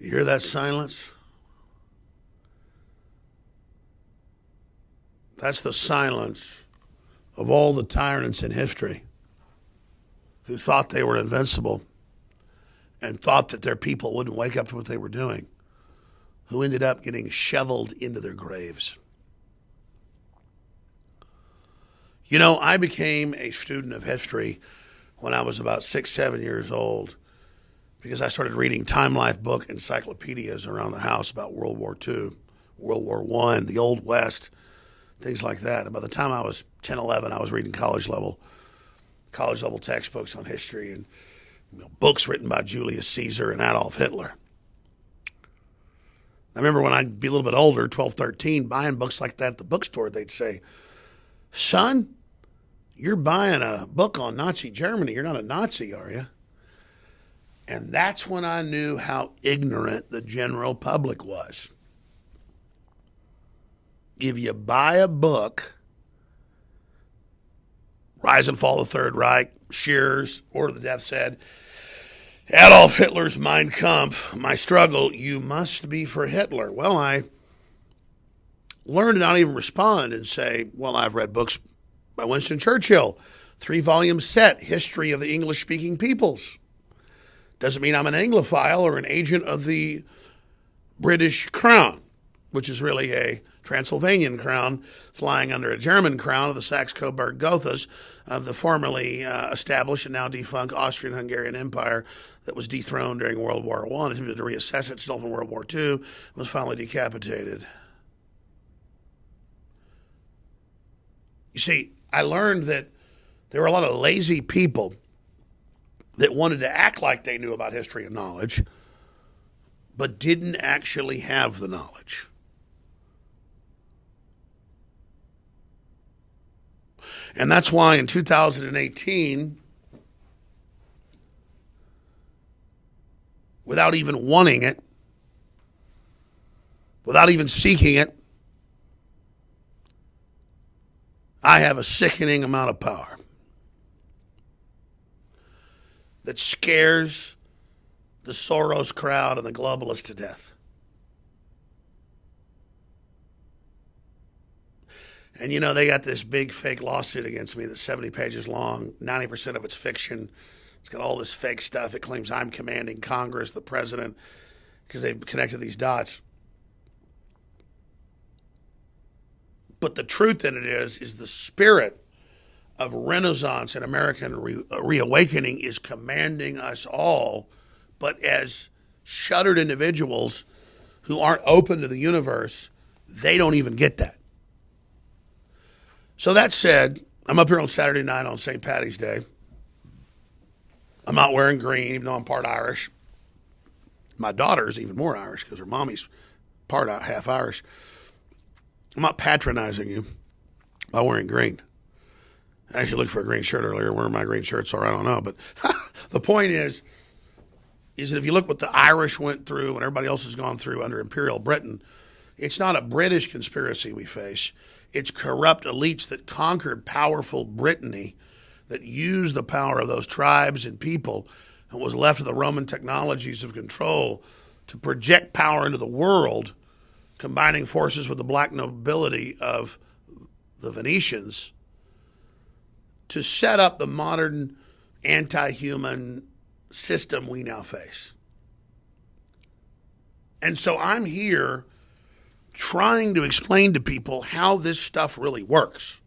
You hear that silence? That's the silence of all the tyrants in history who thought they were invincible and thought that their people wouldn't wake up to what they were doing, who ended up getting shoveled into their graves. You know, I became a student of history when I was about 6, 7 years old because I started reading Time Life book encyclopedias around the house about World War II, World War I, the Old West, things like that. And by the time I was 10, 11, I was reading college level textbooks on history and books written by Julius Caesar and Adolf Hitler. I remember when I'd be a little bit older, 12, 13, buying books like that at the bookstore, they'd say, "Son, you're buying a book on Nazi Germany. You're not a Nazi, are you?" And that's when I knew how ignorant the general public was. If you buy a book, Rise and Fall of the Third Reich, Shearer's Order of the Death said, Adolf Hitler's Mein Kampf, My Struggle, you must be for Hitler. Well, I learned to not even respond and say, well, I've read books by Winston Churchill, 3-volume set, History of the English-Speaking Peoples. Doesn't mean I'm an Anglophile or an agent of the British crown, which is really a Transylvanian crown flying under a German crown of the Saxe-Coburg-Gothas of the formerly established and now defunct Austrian-Hungarian Empire that was dethroned during World War I, attempted to reassess itself in World War II, was finally decapitated. You see, I learned that there were a lot of lazy people that wanted to act like they knew about history and knowledge, but didn't actually have the knowledge. And that's why in 2018, without even wanting it, without even seeking it, I have a sickening amount of power that scares the Soros crowd and the globalists to death. And, you know, they got this big fake lawsuit against me that's 70 pages long. 90% of it's fiction. It's got all this fake stuff. It claims I'm commanding Congress, the president, because they've connected these dots. But the truth in it is the spirit of Renaissance and American reawakening is commanding us all, but as shuttered individuals who aren't open to the universe, they don't even get that. So that said, I'm up here on Saturday night on St. Paddy's Day. I'm not wearing green, even though I'm part Irish. My daughter is even more Irish because her mommy's half Irish. I'm not patronizing you by wearing green. I actually looked for a green shirt earlier. Where my green shirts are, I don't know. But the point is that if you look what the Irish went through and everybody else has gone through under Imperial Britain, it's not a British conspiracy we face. It's corrupt elites that conquered powerful Brittany, that used the power of those tribes and people and was left with the Roman technologies of control to project power into the world, combining forces with the black nobility of the Venetians to set up the modern anti-human system we now face. And so I'm here trying to explain to people how this stuff really works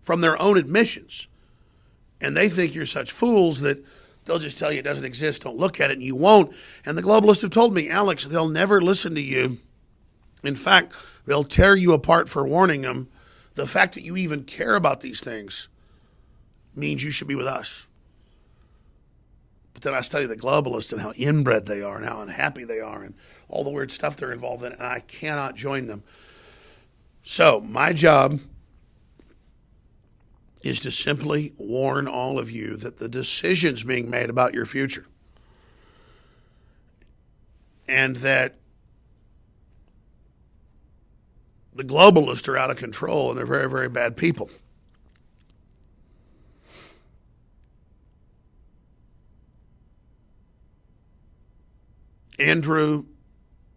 from their own admissions. And they think you're such fools that they'll just tell you it doesn't exist, don't look at it, and you won't. And the globalists have told me, Alex, they'll never listen to you. In fact, they'll tear you apart for warning them. The fact that you even care about these things means you should be with us. But then I study the globalists and how inbred they are and how unhappy they are and all the weird stuff they're involved in, and I cannot join them. So my job is to simply warn all of you that the decisions being made about your future and that the globalists are out of control and they're very, very bad people. Andrew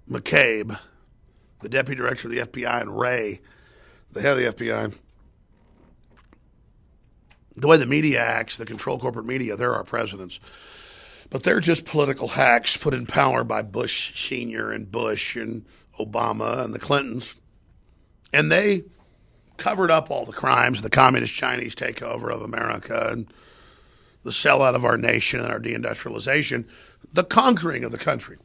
McCabe, the deputy director of the FBI, and Wray, the head of the FBI, the way the media acts, the control corporate media, they're our presidents. But they're just political hacks put in power by Bush Sr. and Bush and Obama and the Clintons. And they covered up all the crimes, the communist Chinese takeover of America and the sellout of our nation and our deindustrialization, the conquering of the country.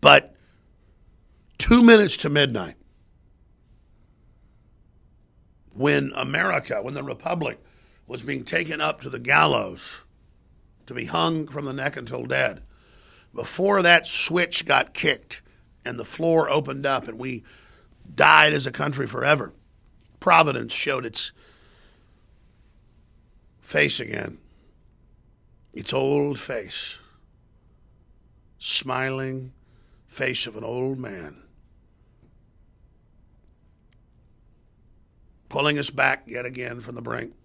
But 2 minutes to midnight, when America, when the Republic was being taken up to the gallows to be hung from the neck until dead, before that switch got kicked and the floor opened up and we died as a country forever, Providence showed its face again, its old face, smiling face of an old man, pulling us back yet again from the brink.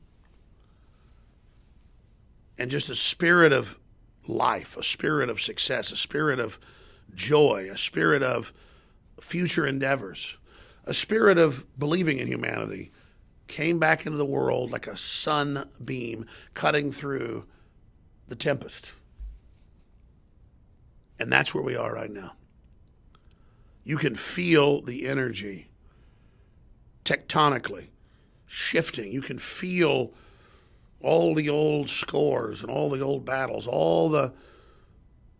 And just a spirit of life, a spirit of success, a spirit of joy, a spirit of future endeavors, a spirit of believing in humanity came back into the world like a sunbeam cutting through the tempest. And that's where we are right now. You can feel the energy tectonically shifting. You can feel all the old scores and all the old battles, all the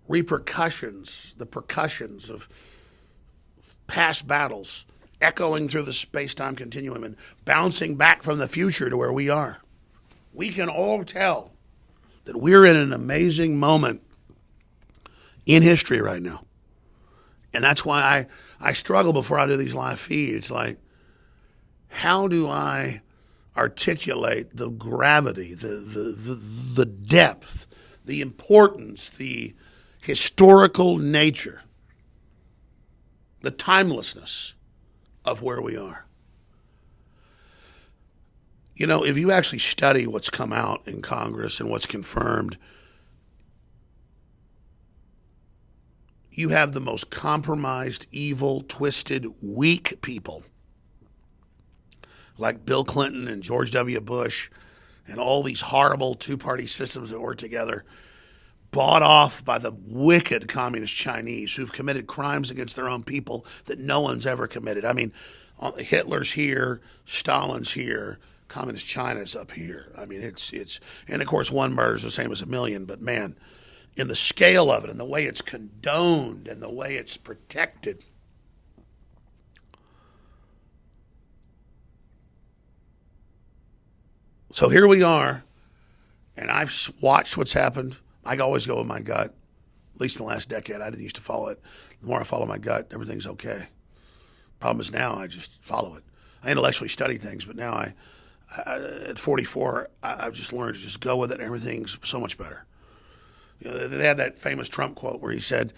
repercussions, the percussions of past battles echoing through the space-time continuum and bouncing back from the future to where we are. We can all tell that we're in an amazing moment in history right now. And that's why I struggle before I do these live feeds. Like, how do I articulate the gravity, the depth, the importance, the historical nature, the timelessness of where we are? You know, if you actually study what's come out in Congress and what's confirmed, you have the most compromised, evil, twisted, weak people like Bill Clinton and George W. Bush and all these horrible two-party systems that work together, bought off by the wicked communist Chinese who've committed crimes against their own people that no one's ever committed. I mean, Hitler's here, Stalin's here, communist China's up here. I mean, it's and of course one murder's the same as a million, but man, in the scale of it and the way it's condoned and the way it's protected. So here we are, and I've watched what's happened. I always go with my gut, at least in the last decade. I didn't used to follow it. The more I follow my gut, everything's okay. Problem is now I just follow it. I intellectually study things, but now I at 44, I've just learned to just go with it, and everything's so much better. You know, they had that famous Trump quote where he said,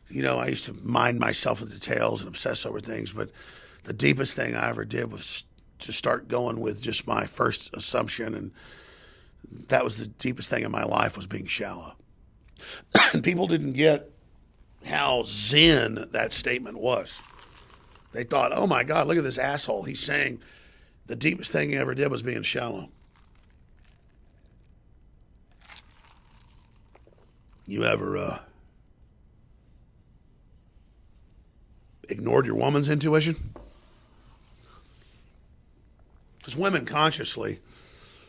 you know, I used to mind myself with details and obsess over things, but the deepest thing I ever did was to start going with just my first assumption, and that was the deepest thing in my life, was being shallow. And people didn't get how zen that statement was. They thought, oh my God, look at this asshole. He's saying the deepest thing he ever did was being shallow. You ever ignored your woman's intuition? Because women consciously,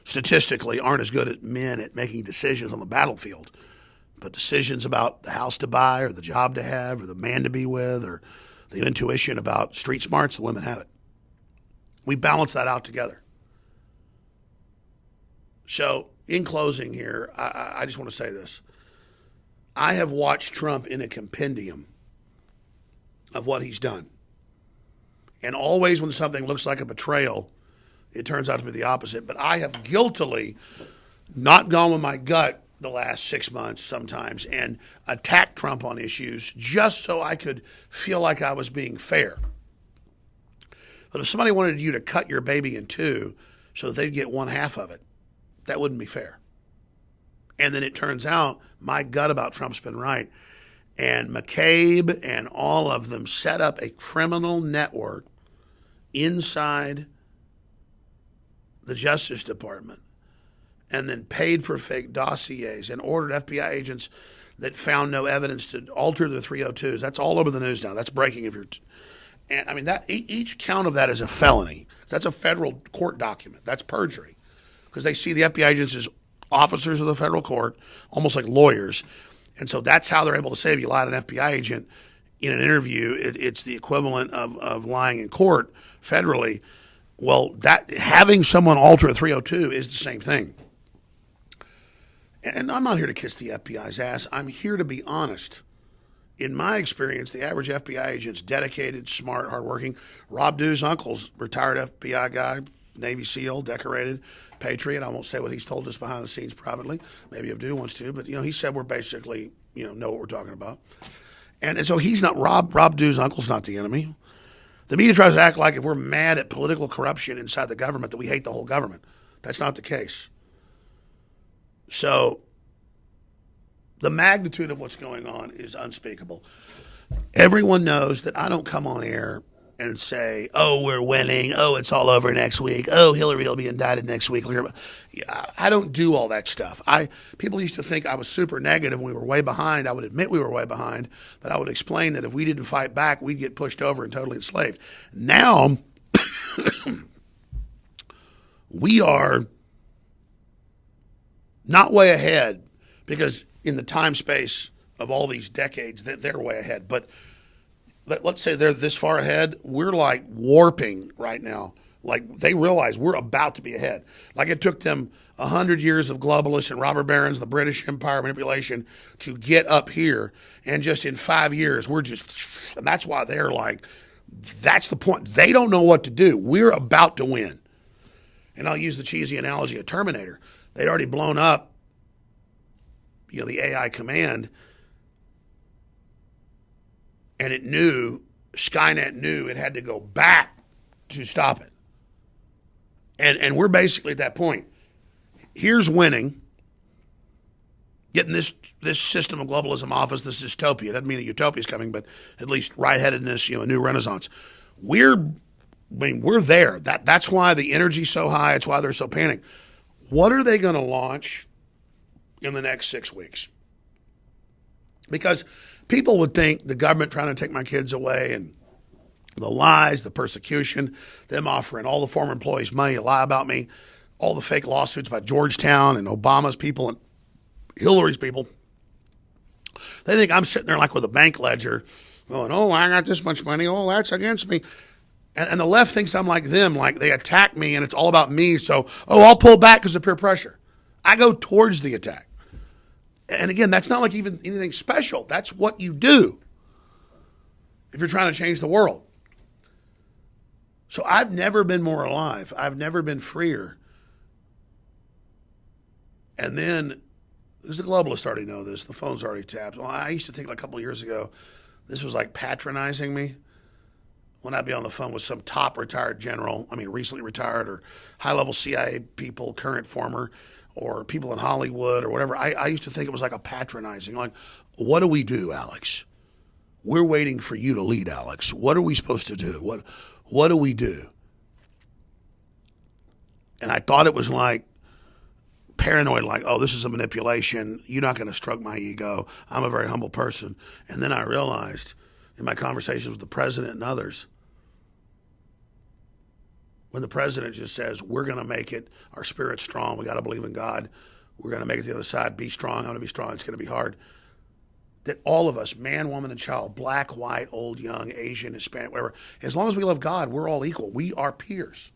statistically, aren't as good as men at making decisions on the battlefield. But decisions about the house to buy or the job to have or the man to be with or the intuition about street smarts, the women have it. We balance that out together. So in closing here, I just want to say this. I have watched Trump in a compendium of what he's done. And always when something looks like a betrayal, it turns out to be the opposite. But I have guiltily not gone with my gut the last 6 months sometimes and attacked Trump on issues just so I could feel like I was being fair. But if somebody wanted you to cut your baby in two so that they'd get one half of it, that wouldn't be fair. And then it turns out my gut about Trump's been right. And McCabe and all of them set up a criminal network inside the Justice Department and then paid for fake dossiers and ordered FBI agents that found no evidence to alter the 302s. That's all over the news now. That's breaking. And I mean, that each count of that is a felony. That's a federal court document. That's perjury because they see the FBI agents as officers of the federal court, almost like lawyers. And so that's how they're able to say if you lied to an FBI agent in an interview, it's the equivalent of lying in court federally. Well, that having someone alter a 302 is the same thing. And I'm not here to kiss the FBI's ass. I'm here to be honest. In my experience, the average FBI agent's dedicated, smart, hardworking. Rob Dew's uncle's retired FBI guy, Navy SEAL, decorated, patriot. I won't say what he's told us behind the scenes privately. Maybe if Dew wants to, but he said we're basically know what we're talking about. And so he's not Rob Dew's uncle's not the enemy. The media tries to act like if we're mad at political corruption inside the government that we hate the whole government. That's not the case. So the magnitude of what's going on is unspeakable. Everyone knows that I don't come on air and say, oh, we're winning. Oh, it's all over next week. Oh, Hillary will be indicted next week. I don't do all that stuff. People used to think I was super negative when we were way behind. I would admit we were way behind, but I would explain that if we didn't fight back, we'd get pushed over and totally enslaved. Now, we are not way ahead because in the time space of all these decades, they're way ahead. But let's say they're this far ahead. We're like warping right now. Like they realize we're about to be ahead. Like it took them 100 years of globalists and robber barons, the British Empire manipulation to get up here. And just in 5 years, and that's why they're like, that's the point. They don't know what to do. We're about to win. And I'll use the cheesy analogy of Terminator. They'd already blown up, the AI command. And Skynet knew it had to go back to stop it. And we're basically at that point. Here's winning, getting this system of globalism off us, this dystopia. Doesn't mean a utopia is coming, but at least right-headedness, a new renaissance. We're there. That's why the energy's so high. It's why they're so panicked. What are they going to launch in the next 6 weeks? Because people would think the government trying to take my kids away and the lies, the persecution, them offering all the former employees money to lie about me, all the fake lawsuits about Georgetown and Obama's people and Hillary's people. They think I'm sitting there like with a bank ledger going, oh, I got this much money. Oh, that's against me. And the left thinks I'm like them, like they attack me and it's all about me. So, I'll pull back because of peer pressure. I go towards the attack. And again, that's not like even anything special. That's what you do if you're trying to change the world. So I've never been more alive. I've never been freer. And then, there's the globalists already know this. The phone's already tapped. Well, I used to think like a couple of years ago, this was like patronizing me when I'd be on the phone with some top retired general, recently retired, or high-level CIA people, current, former, or people in Hollywood or whatever. I used to think it was like a patronizing, like, what do we do, Alex? We're waiting for you to lead, Alex. What are we supposed to do? What do we do? And I thought it was like paranoid, like, oh, this is a manipulation. You're not going to stroke my ego. I'm a very humble person. And then I realized in my conversations with the president and others, when the president just says, we're going to make it, our spirit's strong, we got to believe in God, we're going to make it to the other side, be strong, I'm going to be strong, it's going to be hard, that all of us, man, woman, and child, black, white, old, young, Asian, Hispanic, whatever, as long as we love God, we're all equal. We are peers.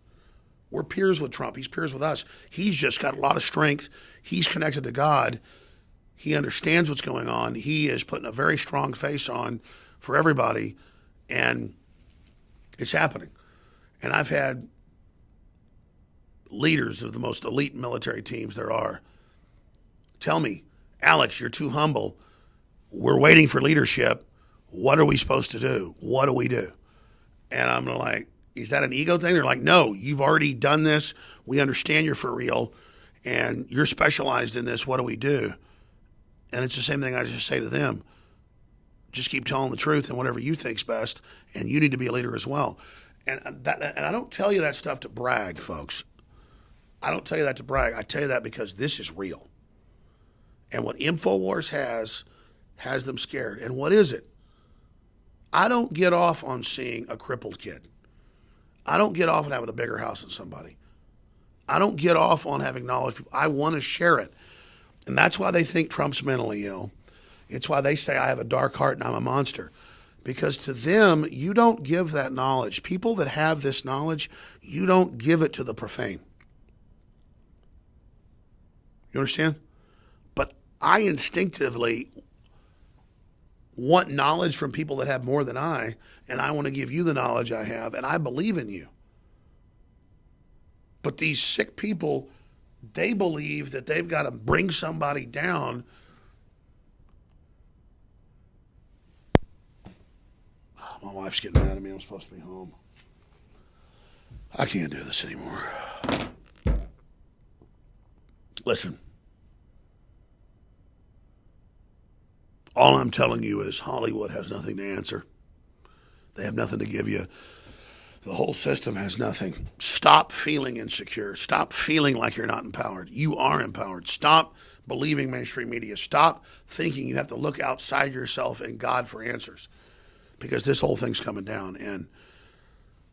We're peers with Trump. He's peers with us. He's just got a lot of strength. He's connected to God. He understands what's going on. He is putting a very strong face on for everybody, and it's happening. And I've had leaders of the most elite military teams there are tell me, Alex, you're too humble. We're waiting for leadership. What are we supposed to do? What do we do? And I'm like, is that an ego thing? They're like, no, you've already done this. We understand you're for real, and you're specialized in this. What do we do? And it's the same thing I just say to them. Just keep telling the truth and whatever you think's best, and you need to be a leader as well. And I don't tell you that stuff to brag, folks. I don't tell you that to brag. I tell you that because this is real. And what Infowars has them scared. And what is it? I don't get off on seeing a crippled kid. I don't get off on having a bigger house than somebody. I don't get off on having knowledge. I want to share it. And that's why they think Trump's mentally ill. It's why they say I have a dark heart and I'm a monster. Because to them, you don't give that knowledge. People that have this knowledge, you don't give it to the profane. You understand? But I instinctively want knowledge from people that have more than I, and I want to give you the knowledge I have, and I believe in you. But these sick people, they believe that they've got to bring somebody down. My wife's getting mad at me. I'm supposed to be home. I can't do this anymore. Listen. All I'm telling you is Hollywood has nothing to answer. They have nothing to give you. The whole system has nothing. Stop feeling insecure. Stop feeling like you're not empowered. You are empowered. Stop believing mainstream media. Stop thinking you have to look outside yourself and God for answers. Because this whole thing's coming down. And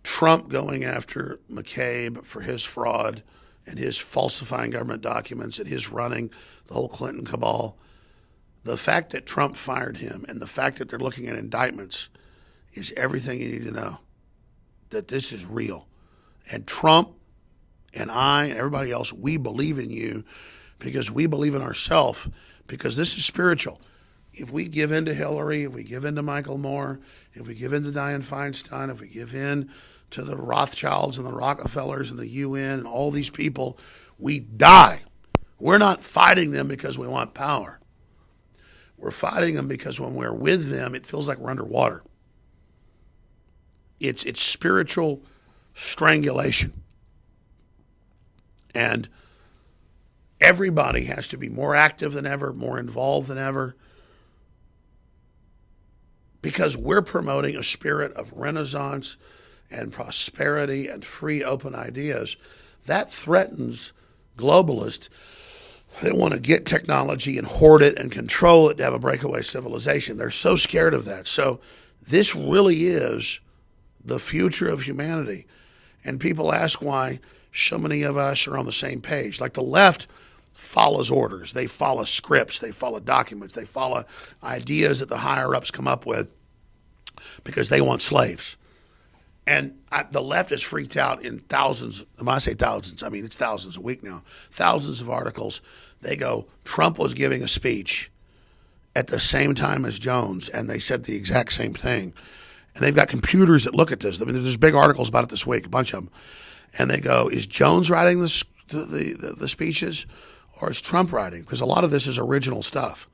Trump going after McCabe for his fraud and his falsifying government documents and his running the whole Clinton cabal. The fact that Trump fired him and the fact that they're looking at indictments is everything you need to know. That this is real. And Trump and I and everybody else, we believe in you because we believe in ourselves, because this is spiritual. If we give in to Hillary, if we give in to Michael Moore, if we give in to Dianne Feinstein, if we give in to the Rothschilds and the Rockefellers and the UN and all these people, we die. We're not fighting them because we want power. We're fighting them because when we're with them, it feels like we're underwater. It's spiritual strangulation. And everybody has to be more active than ever, more involved than ever, because we're promoting a spirit of renaissance and prosperity and free, open ideas. That threatens globalists that want to get technology and hoard it and control it to have a breakaway civilization. They're so scared of that. So this really is the future of humanity. And people ask why so many of us are on the same page. Like the left follows orders. They follow scripts. They follow documents. They follow ideas that the higher-ups come up with because they want slaves. And the left is freaked out in thousands. When I say thousands, I mean it's thousands a week now. Thousands of articles. They go, Trump was giving a speech at the same time as Jones, and they said the exact same thing. And they've got computers that look at this. I mean, there's big articles about it this week, a bunch of them. And they go, is Jones writing the speeches, or is Trump writing? Because a lot of this is original stuff.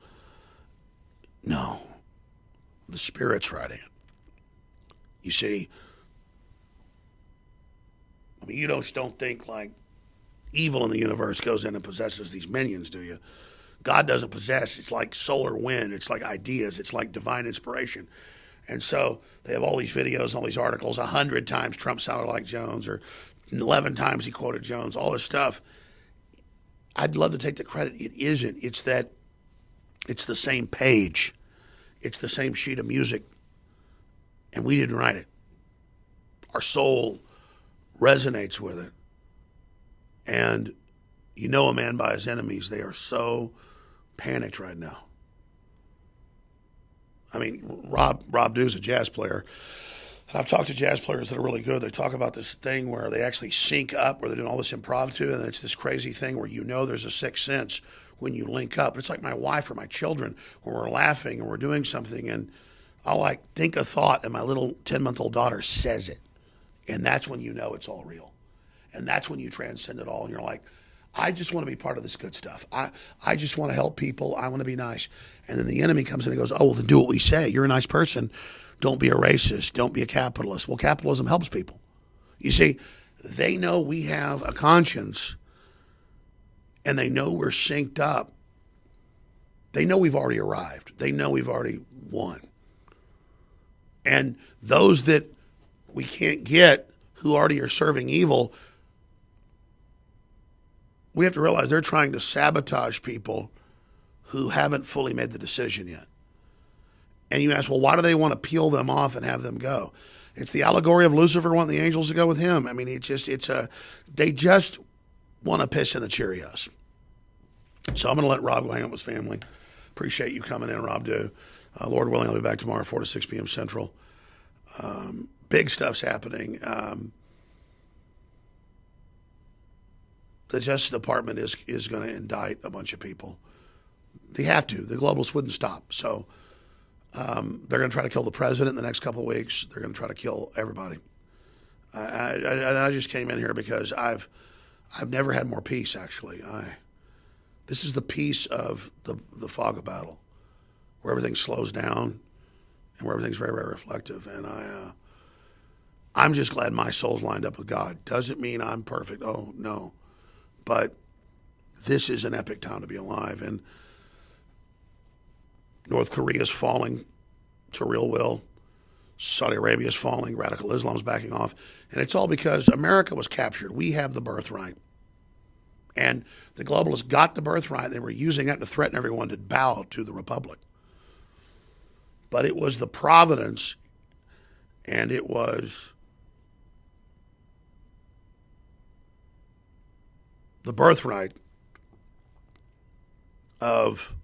No, the Spirit's writing it. You see, I mean, you just don't think like evil in the universe goes in and possesses these minions, do you? God doesn't possess. It's like solar wind. It's like ideas. It's like divine inspiration. And so they have all these videos, all these articles, 100 times Trump sounded like Jones, or 11 times he quoted Jones, all this stuff. I'd love to take the credit. It isn't. It's that it's the same page. It's the same sheet of music. And we didn't write it. Our soul resonates with it. And you know a man by his enemies. They are so panicked right now. I mean, Rob Dew's a jazz player. I've talked to jazz players that are really good. They talk about this thing where they actually sync up, where they're doing all this improv and it's this crazy thing where you know there's a sixth sense when you link up. It's like my wife or my children when we're laughing and we're doing something, and I'll like think a thought, and my little 10-month-old daughter says it. And that's when you know it's all real. And that's when you transcend it all, and you're like, I just want to be part of this good stuff. I just want to help people. I want to be nice. And then the enemy comes in and goes, oh, well, then do what we say. You're a nice person. Don't be a racist. Don't be a capitalist. Well, capitalism helps people. You see, they know we have a conscience, and they know we're synced up. They know we've already arrived. They know we've already won. And those that we can't get who already are serving evil, we have to realize they're trying to sabotage people who haven't fully made the decision yet. And you ask, well, why do they want to peel them off and have them go? It's the allegory of Lucifer wanting the angels to go with him. I mean, they just want to piss in the Cheerios. So I'm going to let Rob go hang out with his family. Appreciate you coming in, Rob, too. Lord willing, I'll be back tomorrow, 4 to 6 p.m. Central. Big stuff's happening. The Justice Department is going to indict a bunch of people. They have to. The globalists wouldn't stop. So they're going to try to kill the president in the next couple of weeks. They're going to try to kill everybody. I just came in here because I've never had more peace, actually. This is the peace of the fog of battle, where everything slows down and where everything's very, very reflective. And I'm just glad my soul's lined up with God. Doesn't mean I'm perfect. Oh, no. But this is an epic time to be alive. And North Korea is falling to real will. Saudi Arabia is falling. Radical Islam is backing off. And it's all because America was captured. We have the birthright. And the globalists got the birthright. They were using that to threaten everyone to bow to the republic. But it was the providence, and it was the birthright of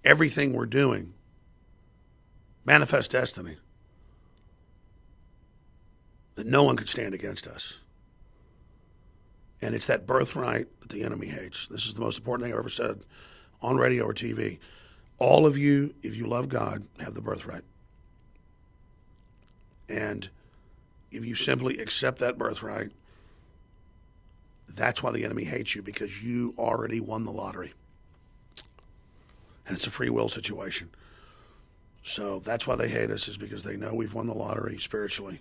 everything we're doing, manifest destiny, that no one could stand against us. And it's that birthright that the enemy hates. This is the most important thing I've ever said on radio or TV. All of you, if you love God, have the birthright. And if you simply accept that birthright, that's why the enemy hates you, because you already won the lottery. And it's a free will situation. So that's why they hate us, is because they know we've won the lottery spiritually,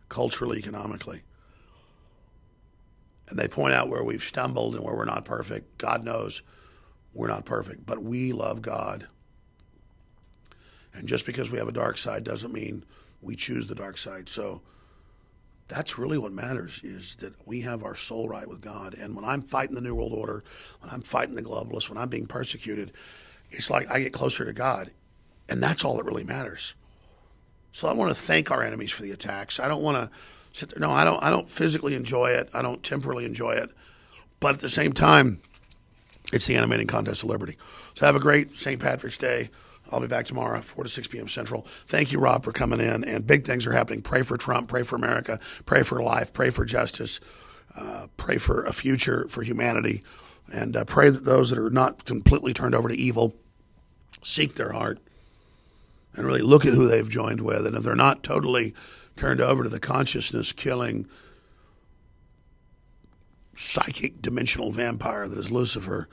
culturally, economically. And they point out where we've stumbled and where we're not perfect. God knows we're not perfect, but we love God. And just because we have a dark side doesn't mean we choose the dark side. So that's really what matters, is that we have our soul right with God. And when I'm fighting the New World Order, when I'm fighting the globalists, when I'm being persecuted, it's like I get closer to God. And that's all that really matters. So I want to thank our enemies for the attacks. I don't want to sit there. No, I don't physically enjoy it. I don't temporally enjoy it. But at the same time, it's the animating contest of liberty. So have a great St. Patrick's Day. I'll be back tomorrow, 4 to 6 p.m. Central. Thank you, Rob, for coming in. And big things are happening. Pray for Trump. Pray for America. Pray for life. Pray for justice. Pray for a future for humanity. And pray that those that are not completely turned over to evil seek their heart and really look at who they've joined with. And if they're not totally turned over to the consciousness-killing, psychic dimensional vampire that is Lucifer,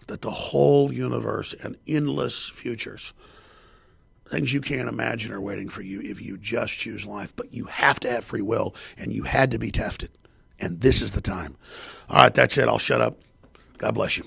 that the whole universe and endless futures, things you can't imagine, are waiting for you if you just choose life. But you have to have free will, and you had to be tested. And this is the time. All right, that's it. I'll shut up. God bless you.